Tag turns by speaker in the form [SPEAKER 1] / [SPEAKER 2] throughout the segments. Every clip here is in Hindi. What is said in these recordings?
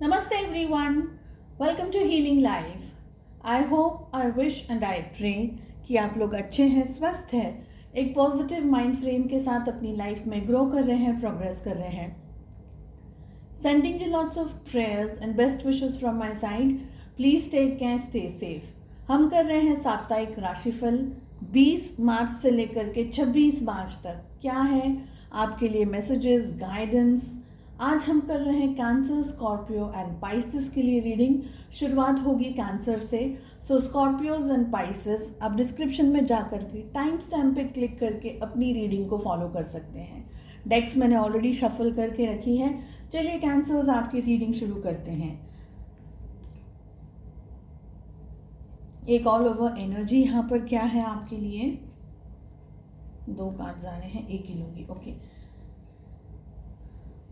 [SPEAKER 1] Namaste everyone. Welcome to Healing Life. I hope, I wish and I pray कि आप लोग अच्छे हैं, स्वस्थ हैं, एक पॉजिटिव माइंड फ्रेम के साथ अपनी लाइफ में ग्रो कर रहे हैं, प्रोग्रेस कर रहे हैं. Sending you lots of prayers and best wishes from my side. Please take care, stay safe. हम कर रहे हैं साप्ताहिक राशिफल 20 मार्च से लेकर के 26 मार्च तक. क्या है आपके लिए मैसेजेस, गाइडेंस. आज हम कर रहे हैं कैंसर, स्कॉर्पियो एंड पाइसिस के लिए रीडिंग. शुरुआत होगी कैंसर से. सो स्कॉर्पियोज एंड पाइसिस आप डिस्क्रिप्शन में जा करके टाइम स्टैम्प पे क्लिक करके अपनी रीडिंग को फॉलो कर सकते हैं. डेक्स मैंने ऑलरेडी शफल करके रखी है. चलिए कैंसर्स आपकी रीडिंग शुरू करते हैं. एक ऑल ओवर एनर्जी यहाँ पर क्या है आपके लिए. 2 कार्ड्स आ रहे हैं, एक ही लूँगी. ओके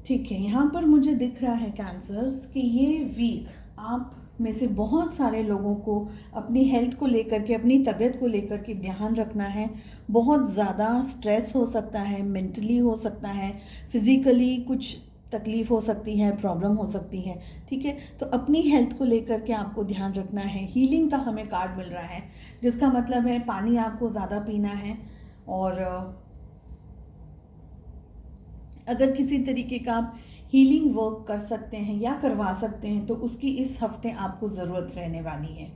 [SPEAKER 1] ठीक है. यहाँ पर मुझे दिख रहा है कैंसर्स कि ये वीक आप में से बहुत सारे लोगों को अपनी हेल्थ को लेकर के, अपनी तबीयत को लेकर के ध्यान रखना है. बहुत ज़्यादा स्ट्रेस हो सकता है, मेंटली हो सकता है, फिज़िकली कुछ तकलीफ़ हो सकती है, प्रॉब्लम हो सकती है. ठीक है, तो अपनी हेल्थ को लेकर के आपको ध्यान रखना है. हीलिंग का हमें कार्ड मिल रहा है जिसका मतलब है पानी आपको ज़्यादा पीना है. और अगर किसी तरीके का आप हीलिंग वर्क कर सकते हैं या करवा सकते हैं तो उसकी इस हफ्ते आपको ज़रूरत रहने वाली है.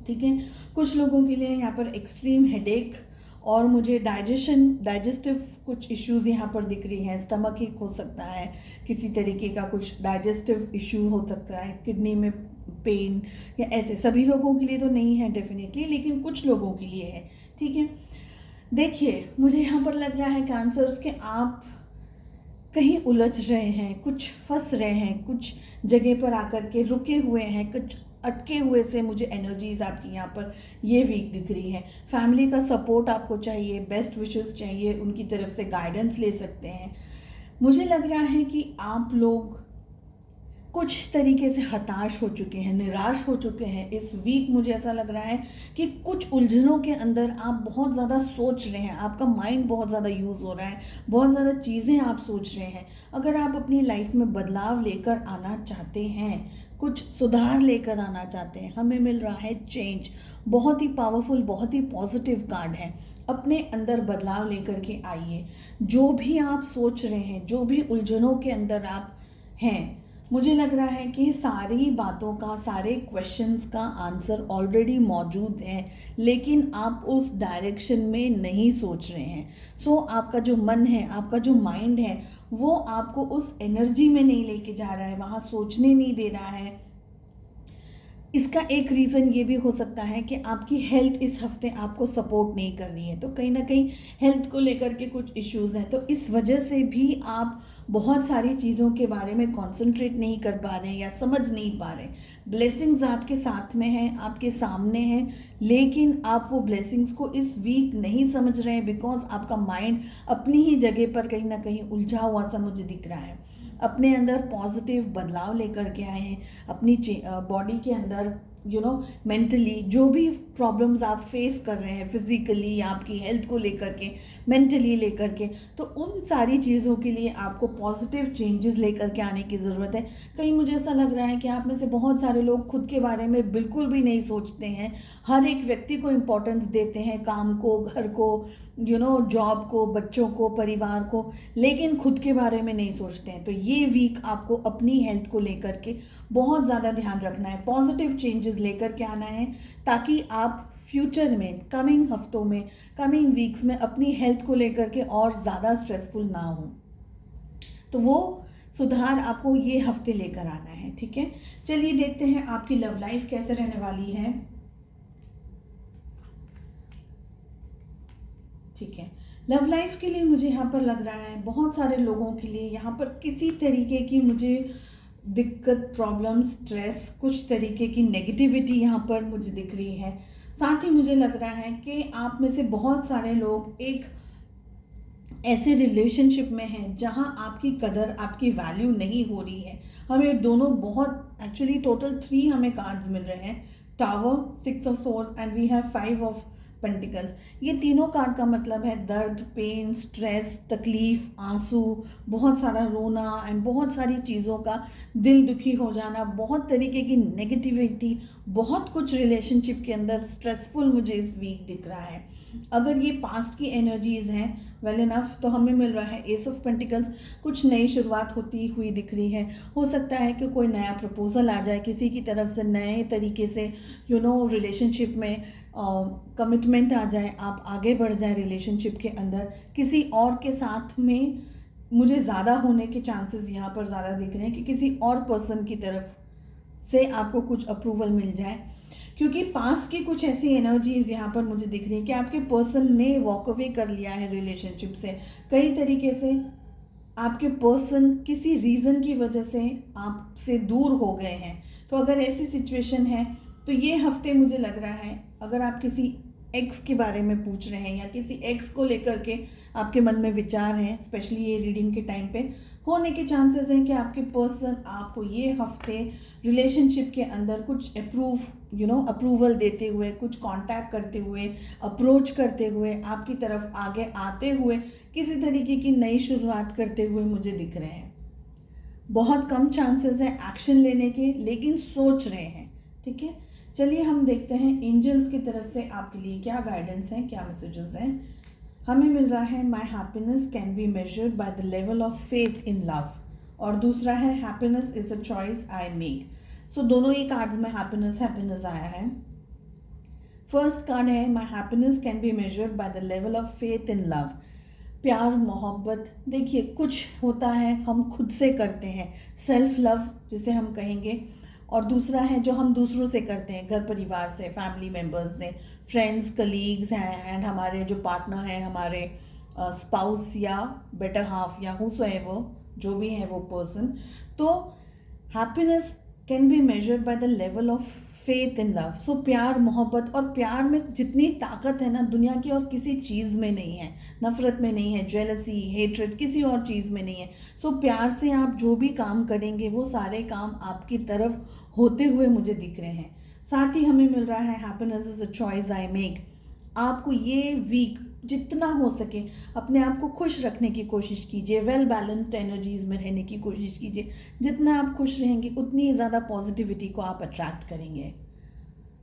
[SPEAKER 1] ठीक है, कुछ लोगों के लिए यहाँ पर एक्सट्रीम हेडेक और मुझे डाइजेस्टिव कुछ इश्यूज़ यहाँ पर दिख रही हैं. स्टमक एक हो सकता है, किसी तरीके का कुछ डाइजेस्टिव इश्यू हो सकता है, किडनी में पेन या ऐसे. सभी लोगों के लिए तो नहीं है डेफिनेटली, लेकिन कुछ लोगों के लिए है. ठीक है, देखिए मुझे यहाँ पर लग रहा है कैंसर्स के आप कहीं उलझ रहे हैं, कुछ फंस रहे हैं, कुछ जगह पर आकर के रुके हुए हैं, कुछ अटके हुए से मुझे एनर्जीज आपकी यहाँ पर ये वीक दिख रही है. फैमिली का सपोर्ट आपको चाहिए, बेस्ट विशेस चाहिए, उनकी तरफ से गाइडेंस ले सकते हैं. मुझे लग रहा है कि आप लोग कुछ तरीके से हताश हो चुके हैं, निराश हो चुके हैं इस वीक. मुझे ऐसा लग रहा है कि कुछ उलझनों के अंदर आप बहुत ज़्यादा सोच रहे हैं, आपका माइंड बहुत ज़्यादा यूज़ हो रहा है, बहुत ज़्यादा चीज़ें आप सोच रहे हैं. अगर आप अपनी लाइफ में बदलाव लेकर आना चाहते हैं, कुछ सुधार लेकर आना चाहते हैं, हमें मिल रहा है चेंज. बहुत ही पावरफुल, बहुत ही पॉजिटिव कार्ड है. अपने अंदर बदलाव लेकर के आइए. जो भी आप सोच रहे हैं, जो भी उलझनों के अंदर आप हैं, मुझे लग रहा है कि सारी बातों का, सारे क्वेश्चंस का आंसर ऑलरेडी मौजूद है, लेकिन आप उस डायरेक्शन में नहीं सोच रहे हैं. सो आपका जो मन है, आपका जो माइंड है, वो आपको उस एनर्जी में नहीं लेके जा रहा है, वहाँ सोचने नहीं दे रहा है. इसका एक रीज़न ये भी हो सकता है कि आपकी हेल्थ इस हफ्ते आपको सपोर्ट नहीं कर रही है. तो कहीं ना कहीं हेल्थ को लेकर के कुछ इश्यूज़ हैं, तो इस वजह से भी आप बहुत सारी चीज़ों के बारे में कंसंट्रेट नहीं कर पा रहे हैं या समझ नहीं पा रहे. ब्लेसिंग्स आपके साथ में हैं, आपके सामने हैं, लेकिन आप वो ब्लेसिंग्स को इस वीक नहीं समझ रहे हैं बिकॉज आपका माइंड अपनी ही जगह पर कहीं ना कहीं उलझा हुआ सा मुझे दिख रहा है. अपने अंदर पॉजिटिव बदलाव लेकर के आए हैं, अपनी बॉडी के अंदर मेंटली जो भी प्रॉब्लम्स आप फेस कर रहे हैं, फिज़िकली आपकी हेल्थ को लेकर के, मेंटली लेकर के, तो उन सारी चीज़ों के लिए आपको पॉजिटिव चेंजेस लेकर के आने की ज़रूरत है. कहीं मुझे ऐसा लग रहा है कि आप में से बहुत सारे लोग खुद के बारे में बिल्कुल भी नहीं सोचते हैं. हर एक व्यक्ति को इम्पोर्टेंस देते हैं, काम को, घर को, जॉब को, बच्चों को, परिवार को, लेकिन खुद के बारे में नहीं सोचते हैं. तो ये वीक आपको अपनी हेल्थ को लेकर के बहुत ज़्यादा ध्यान रखना है, पॉजिटिव चेंजेस लेकर के आना है, ताकि आप फ्यूचर में, कमिंग हफ्तों में, कमिंग वीक्स में अपनी हेल्थ को लेकर के और ज़्यादा स्ट्रेसफुल ना हो. तो वो सुधार आपको ये हफ्ते लेकर आना है. ठीक है, चलिए देखते हैं आपकी लव लाइफ कैसे रहने वाली है. ठीक है, लव लाइफ के लिए मुझे यहाँ पर लग रहा है बहुत सारे लोगों के लिए यहाँ पर किसी तरीके की मुझे दिक्कत, प्रॉब्लम, स्ट्रेस, कुछ तरीके की नेगेटिविटी यहाँ पर मुझे दिख रही है. साथ ही मुझे लग रहा है कि आप में से बहुत सारे लोग एक ऐसे रिलेशनशिप में हैं जहाँ आपकी कदर, आपकी वैल्यू नहीं हो रही है. हमें दोनों बहुत, एक्चुअली टोटल 3 हमें कार्ड्स मिल रहे हैं. Tower, 6 of swords and we have 5 of pentacles, ये तीनों कार्ड का मतलब है दर्द, पेन, स्ट्रेस, तकलीफ, आंसू, बहुत सारा रोना एंड बहुत सारी चीज़ों का दिल दुखी हो जाना, बहुत तरीके की नेगेटिविटी, बहुत कुछ रिलेशनशिप के अंदर स्ट्रेसफुल मुझे इस वीक दिख रहा है। अगर ये पास्ट की एनर्जीज हैं वेल इनफ, तो हमें मिल रहा है एस ऑफ पेंटिकल्स, कुछ नई शुरुआत होती हुई दिख रही है। हो सकता है कि कोई नया प्रपोजल आ जाए किसी की तरफ से, नए तरीके से रिलेशनशिप में कमिटमेंट आ जाए, आप आगे बढ़ जाए रिलेशनशिप के अंदर। किसी और के साथ में मुझे ज़्यादा होने के चांसेस यहाँ पर ज़्यादा दिख रहे हैं कि किसी और पर्सन की तरफ से आपको कुछ अप्रूवल मिल जाए, क्योंकि पास्ट की कुछ ऐसी एनर्जीज यहाँ पर मुझे दिख रही है कि आपके पर्सन ने वॉक अवे कर लिया है रिलेशनशिप से। कई तरीके से आपके पर्सन किसी रीज़न की वजह से आपसे दूर हो गए हैं। तो अगर ऐसी सिचुएशन है तो ये हफ्ते मुझे लग रहा है, अगर आप किसी एक्स के बारे में पूछ रहे हैं या किसी एक्स को लेकर के आपके मन में विचार हैं, स्पेशली ये रीडिंग के टाइम पे होने के चांसेस हैं कि आपके पर्सन आपको ये हफ्ते रिलेशनशिप के अंदर कुछ अप्रूवल देते हुए, कुछ कांटेक्ट करते हुए, अप्रोच करते हुए, आपकी तरफ आगे आते हुए, किसी तरीके की नई शुरुआत करते हुए मुझे दिख रहे हैं। बहुत कम चांसेस हैं एक्शन लेने के, लेकिन सोच रहे हैं। ठीक है, चलिए हम देखते हैं एंजल्स की तरफ से आपके लिए क्या गाइडेंस है, क्या मैसेजेस हैं। हमें मिल रहा है my happiness can be measured by the level of faith in love, और दूसरा है happiness is a choice I make. So दोनों ही कार्ड्स में हैप्पीनेस आया है। फर्स्ट कार्ड है my happiness can be measured by the level of faith in love. प्यार, मोहब्बत, देखिए कुछ होता है हम खुद से करते हैं, सेल्फ लव जिसे हम कहेंगे, और दूसरा है जो हम दूसरों से करते हैं, घर परिवार से, फैमिली मेम्बर्स से, फ्रेंड्स, कलीग्स हैं, एंड हमारे जो पार्टनर हैं, हमारे स्पाउस या बेटर हाफ या हुसोएवर जो भी है वो पर्सन। तो happiness can be measured by the level of faith in love. So प्यार, मोहब्बत, और प्यार में जितनी ताकत है ना दुनिया की और किसी चीज़ में नहीं है, नफ़रत में नहीं है, जेलसी, हेट्रेड किसी और चीज़ में नहीं है। सो प्यार से आप जो भी काम करेंगे वो सारे काम आपकी तरफ होते हुए मुझे दिख रहे हैं। साथ ही हमें मिल रहा है happiness is a choice I make. आपको ये वीक जितना हो सके अपने आप को खुश रखने की कोशिश कीजिए, वेल बैलेंस्ड एनर्जीज़ में रहने की कोशिश कीजिए। जितना आप खुश रहेंगे उतनी ज़्यादा पॉजिटिविटी को आप अट्रैक्ट करेंगे।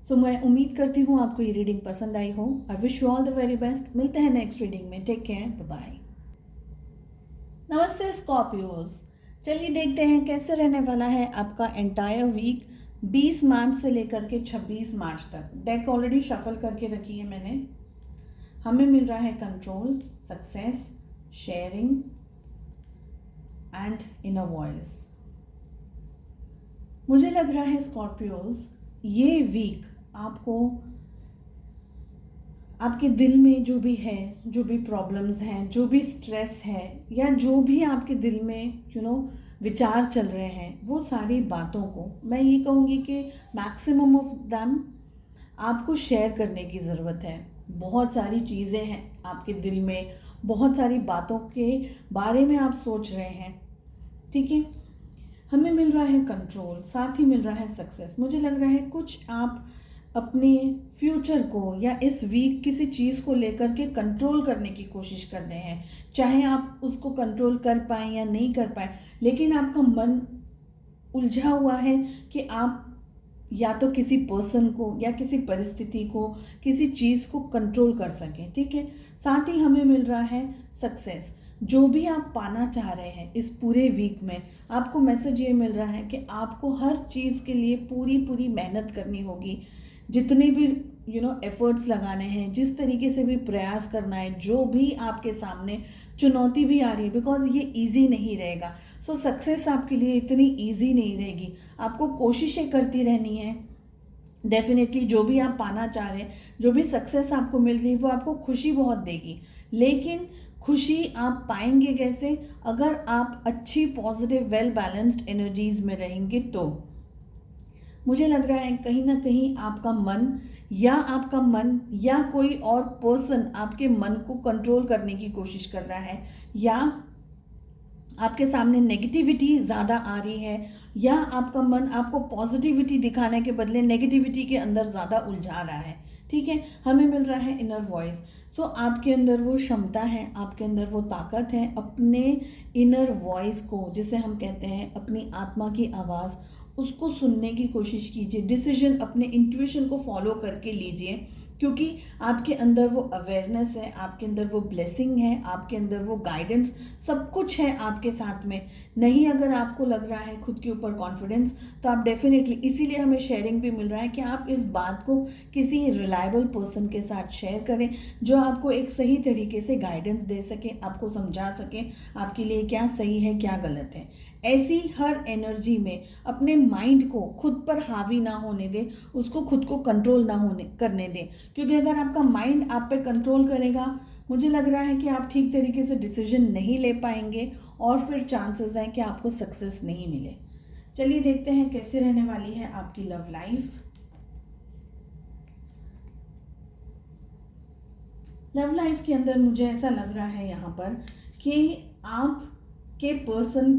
[SPEAKER 1] सो मैं उम्मीद करती हूँ आपको ये रीडिंग पसंद आई हो। I wish you all the very best. मिलते हैं नेक्स्ट रीडिंग में। Take care, bye bye. नमस्ते स्कॉर्पियोज, चलिए देखते हैं कैसे रहने वाला है आपका एंटायर वीक 20 मार्च से लेकर के 26 मार्च तक। डेक ऑलरेडी शफल करके रखी है मैंने। हमें मिल रहा है control, success, sharing and inner voice. मुझे लग रहा है स्कॉर्पियोज ये वीक आपको आपके दिल में जो भी है, जो भी प्रॉब्लम्स हैं, जो भी स्ट्रेस है, या जो भी आपके दिल में विचार चल रहे हैं, वो सारी बातों को मैं ये कहूँगी कि मैक्सिमम ऑफ दैम आपको शेयर करने की ज़रूरत है। बहुत सारी चीज़ें हैं आपके दिल में, बहुत सारी बातों के बारे में आप सोच रहे हैं। ठीक है, हमें मिल रहा है कंट्रोल, साथ ही मिल रहा है सक्सेस। मुझे लग रहा है कुछ आप अपने फ्यूचर को या इस वीक किसी चीज़ को लेकर के कंट्रोल करने की कोशिश कर रहे हैं। चाहे आप उसको कंट्रोल कर पाएँ या नहीं कर पाए, लेकिन आपका मन उलझा हुआ है कि आप या तो किसी पर्सन को या किसी परिस्थिति को, किसी चीज़ को कंट्रोल कर सकें। ठीक है, साथ ही हमें मिल रहा है सक्सेस। जो भी आप पाना चाह रहे हैं इस पूरे वीक में, आपको मैसेज ये मिल रहा है कि आपको हर चीज़ के लिए पूरी मेहनत करनी होगी। जितने भी एफर्ट्स लगाने हैं, जिस तरीके से भी प्रयास करना है, जो भी आपके सामने चुनौती भी आ रही है, बिकॉज ये इजी नहीं रहेगा। सो सक्सेस आपके लिए इतनी इजी नहीं रहेगी। आपको कोशिशें करती रहनी है। डेफिनेटली जो भी आप पाना चाह रहे हैं, जो भी सक्सेस आपको मिल रही है, वो आपको खुशी बहुत देगी। लेकिन खुशी आप पाएंगे कैसे? अगर आप अच्छी, पॉजिटिव, वेल बैलेंस्ड एनर्जीज में रहेंगे। तो मुझे लग रहा है कहीं ना कहीं आपका मन या कोई और पर्सन आपके मन को कंट्रोल करने की कोशिश कर रहा है, या आपके सामने नेगेटिविटी ज़्यादा आ रही है, या आपका मन आपको पॉजिटिविटी दिखाने के बदले नेगेटिविटी के अंदर ज़्यादा उलझा रहा है। ठीक है। हमें मिल रहा है इनर वॉइस। सो आपके अंदर वो क्षमता है, आपके अंदर वो ताकत है, अपने इनर वॉइस को, जिसे हम कहते हैं अपनी आत्मा की आवाज़, उसको सुनने की कोशिश कीजिए। डिसीजन अपने इंट्यूशन को फॉलो करके लीजिए, क्योंकि आपके अंदर वो अवेयरनेस है, आपके अंदर वो ब्लेसिंग है, आपके अंदर वो गाइडेंस, सब कुछ है आपके साथ में। नहीं अगर आपको लग रहा है खुद के ऊपर कॉन्फिडेंस, तो आप डेफिनेटली, इसीलिए हमें शेयरिंग भी मिल रहा है कि आप इस बात को किसी रिलायबल पर्सन के साथ शेयर करें, जो आपको एक सही तरीके से गाइडेंस दे सके, आपको समझा सके आपके लिए क्या सही है क्या गलत है। ऐसी हर एनर्जी में अपने माइंड को खुद पर हावी ना होने दें, उसको खुद को कंट्रोल ना होने करने दें, क्योंकि अगर आपका माइंड आप पे कंट्रोल करेगा, मुझे लग रहा है कि आप ठीक तरीके से डिसीजन नहीं ले पाएंगे और फिर चांसेस हैं कि आपको सक्सेस नहीं मिले। चलिए देखते हैं कैसे रहने वाली है आपकी लव लाइफ। लव लाइफ के अंदर मुझे ऐसा लग रहा है यहाँ पर कि आपके पर्सन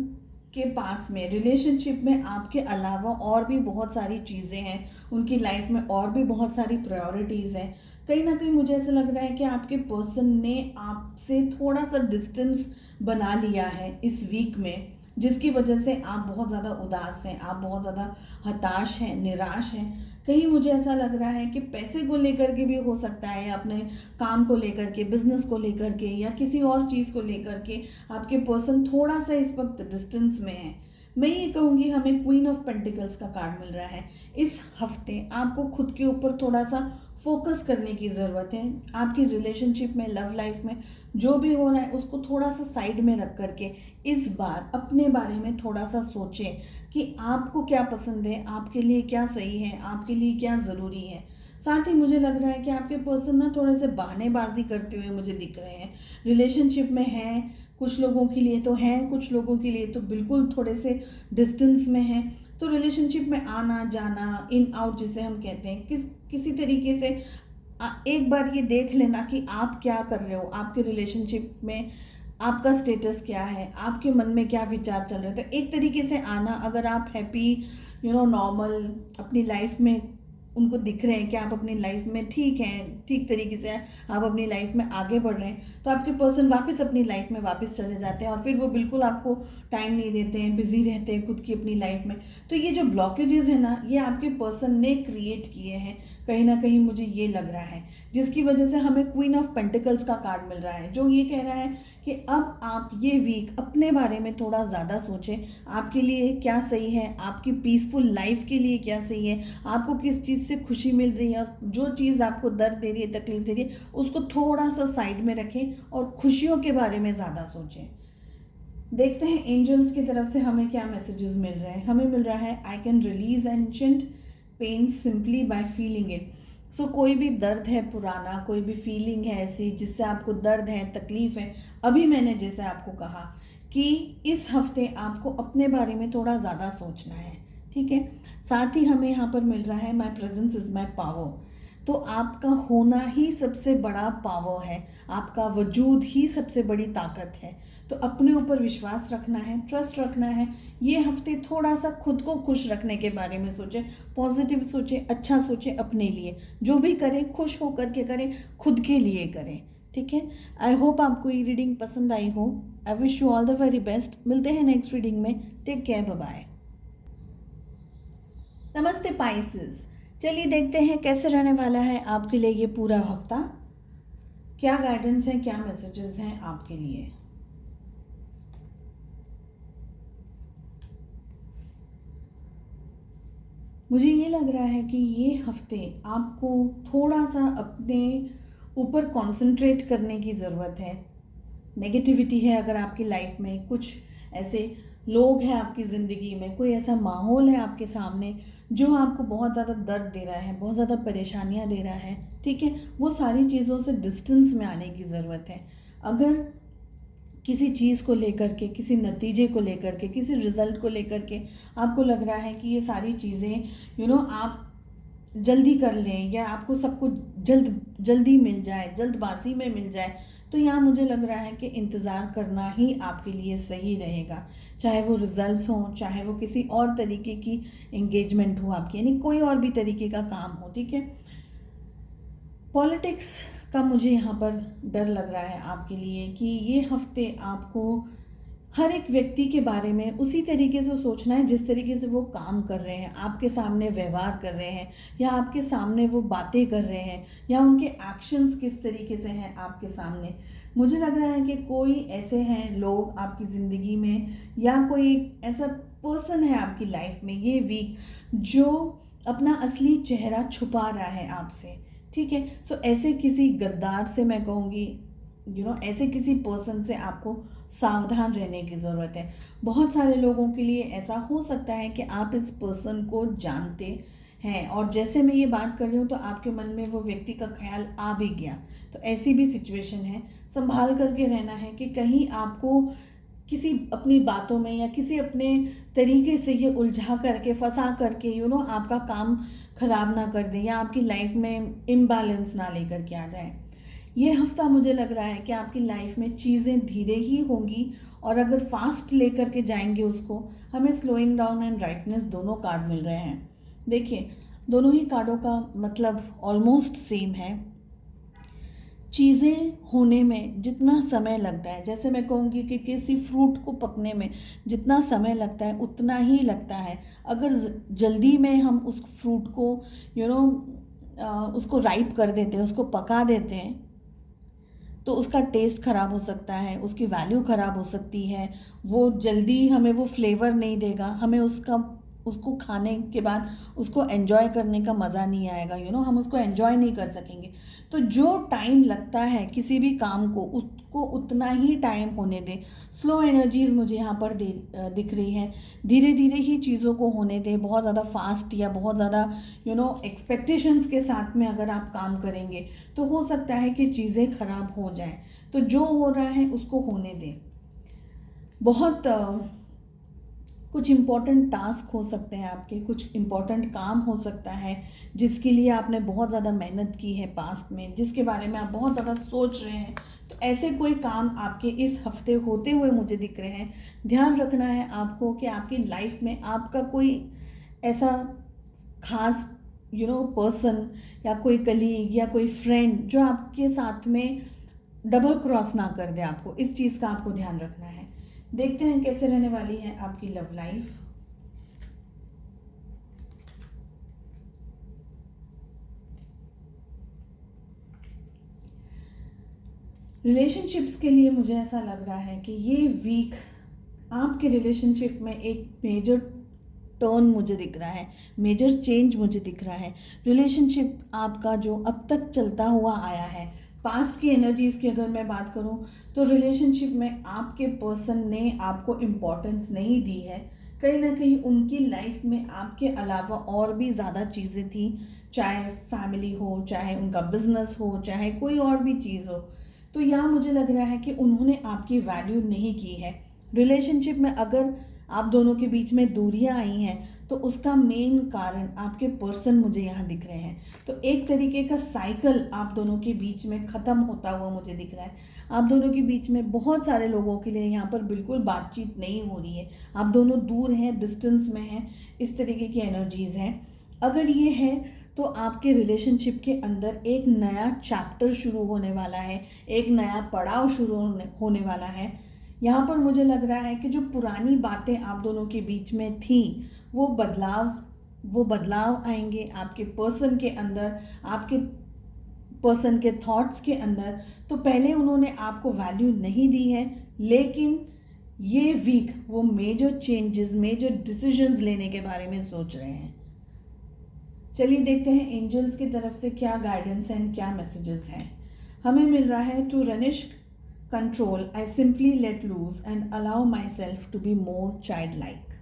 [SPEAKER 1] के पास में, रिलेशनशिप में आपके अलावा और भी बहुत सारी चीज़ें हैं, उनकी लाइफ में और भी बहुत सारी प्रायोरिटीज़ हैं। कहीं ना कहीं मुझे ऐसा लग रहा है कि आपके पर्सन ने आपसे थोड़ा सा डिस्टेंस बना लिया है इस वीक में, जिसकी वजह से आप बहुत ज़्यादा उदास हैं, आप बहुत ज़्यादा हताश हैं, निराश हैं। कहीं मुझे ऐसा लग रहा है कि पैसे को लेकर के भी हो सकता है, अपने काम को लेकर के, बिजनेस को लेकर के, या किसी और चीज़ को लेकर के आपके पर्सन थोड़ा सा इस वक्त डिस्टेंस में है। मैं ये कहूँगी, हमें क्वीन ऑफ पेंटिकल्स का कार्ड मिल रहा है। इस हफ्ते आपको खुद के ऊपर थोड़ा सा फोकस करने की ज़रूरत है। आपकी रिलेशनशिप में, लव लाइफ में जो भी हो रहा है उसको थोड़ा सा साइड में रख करके इस बार अपने बारे में थोड़ा सा सोचें कि आपको क्या पसंद है, आपके लिए क्या सही है, आपके लिए क्या ज़रूरी है। साथ ही मुझे लग रहा है कि आपके पर्सन ना थोड़े से बहानेबाजी करते हुए मुझे दिख रहे हैं। रिलेशनशिप में हैं, कुछ लोगों के लिए तो हैं, कुछ लोगों के लिए तो बिल्कुल थोड़े से डिस्टेंस में हैं। तो रिलेशनशिप में आना जाना, इन आउट जिसे हम कहते हैं, किसी तरीके से एक बार ये देख लेना कि आप क्या कर रहे हो, आपके रिलेशनशिप में आपका स्टेटस क्या है, आपके मन में क्या विचार चल रहे हैं। तो एक तरीके से आना, अगर आप हैप्पी, नॉर्मल अपनी लाइफ में उनको दिख रहे हैं कि आप अपनी लाइफ में ठीक हैं, ठीक तरीके से आप अपनी लाइफ में आगे बढ़ रहे हैं, तो आपके पर्सन वापस अपनी लाइफ में वापस चले जाते हैं और फिर वो बिल्कुल आपको टाइम नहीं देते हैं, बिजी रहते हैं खुद की अपनी लाइफ में। तो ये जो ब्लॉकेजेस है ना, ये आपके पर्सन ने क्रिएट किए हैं कहीं ना कहीं, मुझे ये लग रहा है, जिसकी वजह से हमें क्वीन ऑफ पेंटिकल्स का कार्ड मिल रहा है, जो ये कह रहा है कि अब आप ये वीक अपने बारे में थोड़ा ज़्यादा सोचें, आपके लिए क्या सही है, आपकी पीसफुल लाइफ के लिए क्या सही है, आपको किस चीज़ से खुशी मिल रही है, जो चीज़ आपको दर्द दे रही है, तकलीफ दे रही है, उसको थोड़ा सा साइड में रखें और खुशियों के बारे में ज़्यादा सोचें। देखते हैं एंजल्स की तरफ से हमें क्या मैसेजेस मिल रहे हैं। हमें मिल रहा है, I can release ancient pain simply by feeling it. So कोई भी दर्द है पुराना, कोई भी फीलिंग है ऐसी जिससे आपको दर्द है, तकलीफ है, अभी मैंने जैसे आपको कहा कि इस हफ्ते आपको अपने बारे में थोड़ा ज़्यादा सोचना है, ठीक है। साथ ही हमें यहाँ पर मिल रहा है, माई प्रेजेंस इज़ माई पावर। तो आपका होना ही सबसे बड़ा पावर है, आपका वजूद ही सबसे बड़ी ताकत है। तो अपने ऊपर विश्वास रखना है, ट्रस्ट रखना है। ये हफ्ते थोड़ा सा खुद को खुश रखने के बारे में सोचें, पॉजिटिव सोचें, अच्छा सोचें अपने लिए। जो भी करें खुश होकर के करें, खुद के लिए करें, ठीक है। आई होप आपको ये रीडिंग पसंद आई हो। I wish you all the very best. मिलते हैं नेक्स्ट रीडिंग में। Take care, bye bye. नमस्ते पाइसेस। चलिए देखते हैं कैसे रहने वाला है आपके लिए ये पूरा हफ्ता। क्या गाइडेंस है, क्या मैसेजेस हैं आपके लिए। मुझे ये लग रहा है कि ये हफ्ते आपको थोड़ा सा अपने ऊपर कंसंट्रेट करने की ज़रूरत है। नेगेटिविटी है अगर आपकी लाइफ में, कुछ ऐसे लोग हैं आपकी ज़िंदगी में, कोई ऐसा माहौल है आपके सामने जो आपको बहुत ज़्यादा दर्द दे रहा है, बहुत ज़्यादा परेशानियां दे रहा है, ठीक है। वो सारी चीज़ों से डिस्टेंस में आने की ज़रूरत है। अगर किसी चीज़ को लेकर के, किसी नतीजे को लेकर के, किसी रिज़ल्ट को लेकर के आपको लग रहा है कि ये सारी चीज़ें आप जल्दी कर लें, या आपको सब कुछ जल्दी मिल जाए, जल्दबाजी में मिल जाए, तो यहाँ मुझे लग रहा है कि इंतज़ार करना ही आपके लिए सही रहेगा। चाहे वो रिजल्ट्स हों, चाहे वो किसी और तरीके की एंगेजमेंट हो आपकी, यानी कोई और भी तरीके का काम हो, ठीक है। पॉलिटिक्स का मुझे यहाँ पर डर लग रहा है आपके लिए कि ये हफ्ते आपको हर एक व्यक्ति के बारे में उसी तरीके से सोचना है जिस तरीके से वो काम कर रहे हैं, आपके सामने व्यवहार कर रहे हैं, या आपके सामने वो बातें कर रहे हैं, या उनके एक्शंस किस तरीके से हैं आपके सामने। मुझे लग रहा है कि कोई ऐसे हैं लोग आपकी ज़िंदगी में, या कोई ऐसा पर्सन है आपकी लाइफ में ये वीक जो अपना असली चेहरा छुपा रहा है आपसे। ठीक है, सो ऐसे किसी गद्दार से मैं कहूँगी, ऐसे किसी पर्सन से आपको सावधान रहने की ज़रूरत है। बहुत सारे लोगों के लिए ऐसा हो सकता है कि आप इस पर्सन को जानते हैं, और जैसे मैं ये बात कर रही हूँ तो आपके मन में वो व्यक्ति का ख्याल आ भी गया। तो ऐसी भी सिचुएशन है, संभाल करके रहना है कि कहीं आपको किसी अपनी बातों में या किसी अपने तरीके से ये उलझा करके, फंसा करके आपका काम ख़राब ना कर दे, या आपकी लाइफ में इम्बैलेंस ना लेकर के आ जाए। ये हफ्ता मुझे लग रहा है कि आपकी लाइफ में चीज़ें धीरे ही होंगी, और अगर फास्ट लेकर के जाएंगे उसको, हमें स्लोइंग डाउन एंड राइटनेस दोनों कार्ड मिल रहे हैं। देखिए, दोनों ही कार्डों का मतलब ऑलमोस्ट सेम है। चीज़ें होने में जितना समय लगता है, जैसे मैं कहूँगी कि किसी फ्रूट को पकने में जितना समय लगता है उतना ही लगता है। अगर जल्दी में हम उस फ्रूट को उसको राइप कर देते हैं, उसको पका देते हैं, तो उसका टेस्ट ख़राब हो सकता है, उसकी वैल्यू ख़राब हो सकती है, वो जल्दी हमें वो फ्लेवर नहीं देगा, हमें उसको खाने के बाद उसको एंजॉय करने का मज़ा नहीं आएगा, हम उसको एंजॉय नहीं कर सकेंगे। तो जो टाइम लगता है किसी भी काम को, उसको उतना ही टाइम होने दें। स्लो एनर्जीज़ मुझे यहाँ पर दिख रही हैं। धीरे धीरे ही चीज़ों को होने दें। बहुत ज़्यादा फास्ट या बहुत ज़्यादा एक्सपेक्टेशंस के साथ में अगर आप काम करेंगे तो हो सकता है कि चीज़ें ख़राब हो जाएं। तो जो हो रहा है उसको होने दें। बहुत कुछ इम्पॉर्टेंट टास्क हो सकते हैं आपके, कुछ इम्पॉर्टेंट काम हो सकता है जिसके लिए आपने बहुत ज़्यादा मेहनत की है पास्ट में, जिसके बारे में आप बहुत ज़्यादा सोच रहे हैं। तो ऐसे कोई काम आपके इस हफ्ते होते हुए मुझे दिख रहे हैं। ध्यान रखना है आपको कि आपकी लाइफ में आपका कोई ऐसा खास पर्सन या कोई कलीग या कोई फ्रेंड जो आपके साथ में डबल क्रॉस ना कर दे आपको। इस चीज़ का आपको ध्यान रखना है। देखते हैं कैसे रहने वाली है आपकी लव लाइफ। रिलेशनशिप्स के लिए मुझे ऐसा लग रहा है कि ये वीक आपके रिलेशनशिप में एक मेजर टर्न मुझे दिख रहा है, मेजर चेंज मुझे दिख रहा है। रिलेशनशिप आपका जो अब तक चलता हुआ आया है, पास्ट की एनर्जीज़ की अगर मैं बात करूं, तो रिलेशनशिप में आपके पर्सन ने आपको इम्पोर्टेंस नहीं दी है। कहीं ना कहीं उनकी लाइफ में आपके अलावा और भी ज़्यादा चीज़ें थी, चाहे फैमिली हो, चाहे उनका बिजनेस हो, चाहे कोई और भी चीज़ हो। तो यहाँ मुझे लग रहा है कि उन्होंने आपकी वैल्यू नहीं की है। रिलेशनशिप में अगर आप दोनों के बीच में दूरियां आई हैं तो उसका मेन कारण आपके पर्सन मुझे यहाँ दिख रहे हैं। तो एक तरीके का साइकिल आप दोनों के बीच में ख़त्म होता हुआ मुझे दिख रहा है। आप दोनों के बीच में बहुत सारे लोगों के लिए यहाँ पर बिल्कुल बातचीत नहीं हो रही है। आप दोनों दूर हैं, डिस्टेंस में हैं, इस तरीके की एनर्जीज़ हैं। अगर ये है तो आपके रिलेशनशिप के अंदर एक नया चैप्टर शुरू होने वाला है, एक नया पड़ाव शुरू होने वाला है। यहाँ पर मुझे लग रहा है कि जो पुरानी बातें आप दोनों के बीच में थी, वो बदलाव आएंगे आपके पर्सन के अंदर, आपके पर्सन के थॉट्स के अंदर। तो पहले उन्होंने आपको वैल्यू नहीं दी है, लेकिन ये वीक वो मेजर चेंजेस, मेजर डिसीजंस लेने के बारे में सोच रहे हैं। चलिए देखते हैं एंजल्स की तरफ से क्या गाइडेंस एंड क्या मैसेजेस हैं। हमें मिल रहा है to relinquish control, I simply let loose and allow my self to be more child like.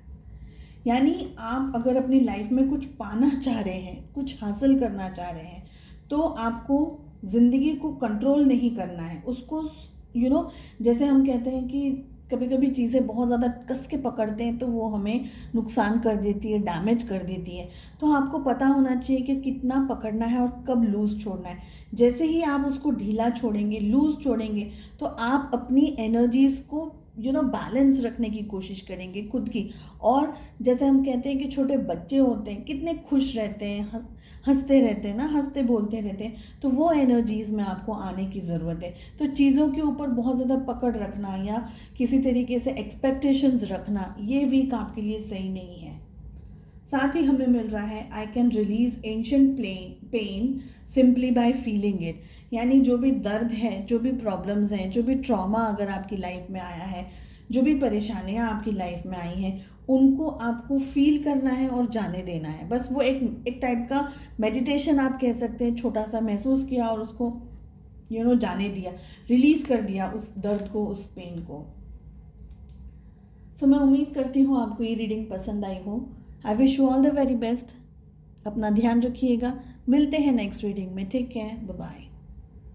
[SPEAKER 1] यानी आप अगर अपनी लाइफ में कुछ पाना चाह रहे हैं, कुछ हासिल करना चाह रहे हैं, तो आपको ज़िंदगी को कंट्रोल नहीं करना है। उसको जैसे हम कहते हैं कि कभी कभी चीज़ें बहुत ज़्यादा कस के पकड़ते हैं तो वो हमें नुकसान कर देती है, डैमेज कर देती है। तो आपको पता होना चाहिए कि कितना पकड़ना है और कब लूज़ छोड़ना है। जैसे ही आप उसको ढीला छोड़ेंगे, लूज़ छोड़ेंगे, तो आप अपनी एनर्जीज़ को बैलेंस रखने की कोशिश करेंगे खुद की। और जैसे हम कहते हैं कि छोटे बच्चे होते हैं कितने खुश रहते हैं, हंसते रहते हैं ना, हंसते बोलते रहते हैं, तो वो एनर्जीज़ में आपको आने की ज़रूरत है। तो चीज़ों के ऊपर बहुत ज़्यादा पकड़ रखना या किसी तरीके से एक्सपेक्टेशंस रखना, ये वीक आपके लिए सही नहीं है। साथ ही हमें मिल रहा है I can release ancient pain simply by feeling it, यानी जो भी दर्द है, जो भी प्रॉब्लम्स हैं, जो भी ट्रॉमा अगर आपकी लाइफ में आया है, जो भी परेशानियां आपकी लाइफ में आई हैं, उनको आपको फील करना है और जाने देना है। बस वो एक टाइप का मेडिटेशन आप कह सकते हैं, छोटा सा महसूस किया और उसको जाने दिया, रिलीज कर दिया उस दर्द को, उस पेन को। सो मैं उम्मीद करती हूँ आपको ये रीडिंग पसंद आई हो। I wish you all the very best. अपना ध्यान रखिएगा। मिलते हैं नेक्स्ट रीडिंग में। Take care, bye bye.